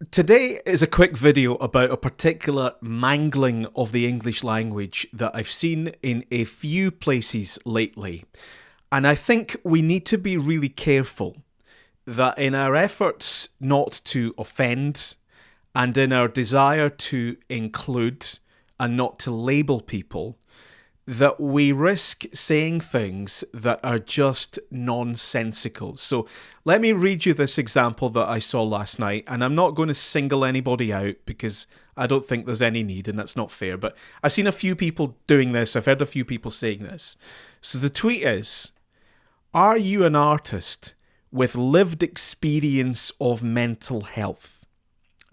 Today is a quick video about a particular mangling of the English language that I've seen in a few places lately. And I think we need to be really careful that in our efforts not to offend and in our desire to include and not to label people, that we risk saying things that are just nonsensical. So let me read you this example that I saw last night, and I'm not going to single anybody out because I don't think there's any need, and that's not fair. But I've seen a few people doing this. I've heard a few people saying this. So the tweet is, "Are you an artist with lived experience of mental health?"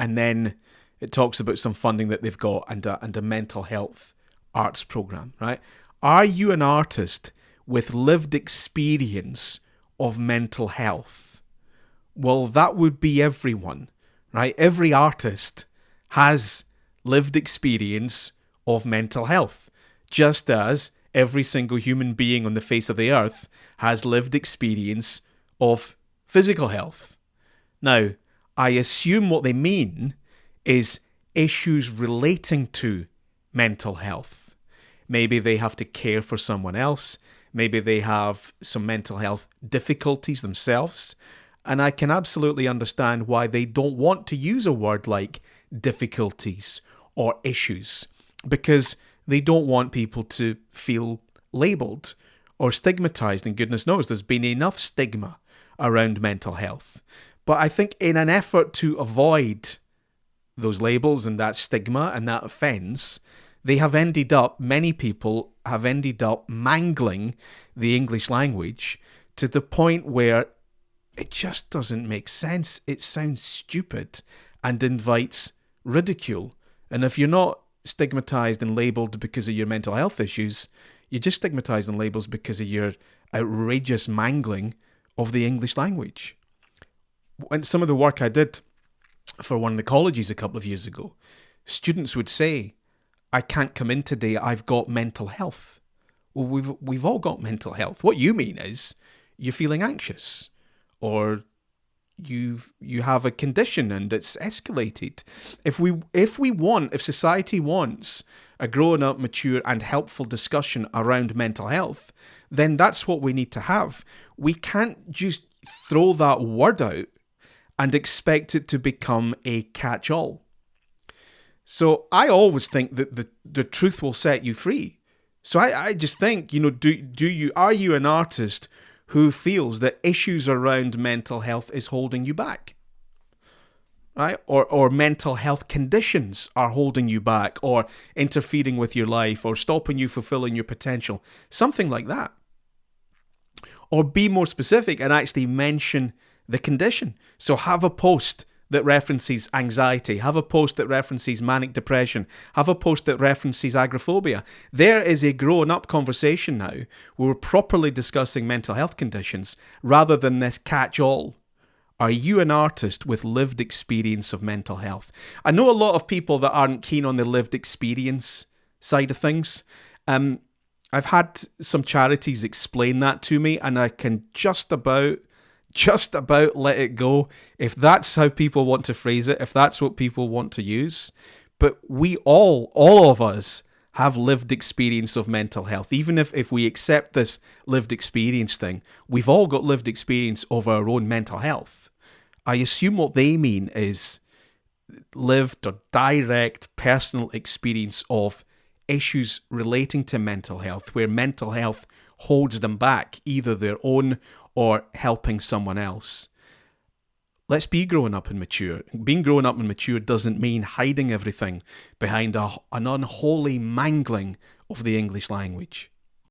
And then it talks about some funding that they've got and a mental health arts program, right? Are you an artist with lived experience of mental health? Well, that would be everyone, right? Every artist has lived experience of mental health, just as every single human being on the face of the earth has lived experience of physical health. Now, I assume what they mean is issues relating to mental health. Maybe they have to care for someone else. Maybe they have some mental health difficulties themselves. And I can absolutely understand why they don't want to use a word like difficulties or issues, because they don't want people to feel labelled or stigmatised. And goodness knows there's been enough stigma around mental health. But I think in an effort to avoid those labels and that stigma and that offence, many people have ended up mangling the English language to the point where it just doesn't make sense. It sounds stupid and invites ridicule. And if you're not stigmatised and labelled because of your mental health issues, you're just stigmatised and labelled because of your outrageous mangling of the English language. And some of the work I did for one of the colleges a couple of years ago, students would say, "I can't come in today, I've got mental health." Well, we've all got mental health. What you mean is you're feeling anxious, or you have a condition and it's escalated. If society wants a grown up, mature and helpful discussion around mental health, then that's what we need to have. We can't just throw that word out and expect it to become a catch-all. So I always think that the truth will set you free. So I just think, are you an artist who feels that issues around mental health is holding you back? Right? Or mental health conditions are holding you back or interfering with your life or stopping you fulfilling your potential. Something like that. Or be more specific and actually mention the condition. So have a post that references anxiety, have a post that references manic depression, have a post that references agoraphobia. There is a grown-up conversation now where we're properly discussing mental health conditions rather than this catch-all. Are you an artist with lived experience of mental health? I know a lot of people that aren't keen on the lived experience side of things. I've had some charities explain that to me, and I can just about let it go if that's how people want to phrase it, if that's what people want to use. But we all of us have lived experience of mental health. Even if we accept this lived experience thing, we've all got lived experience of our own mental health. I assume what they mean is lived or direct personal experience of issues relating to mental health, where mental health holds them back, either their own or helping someone else. Let's be grown up and mature. Being grown up and mature doesn't mean hiding everything behind an unholy mangling of the English language.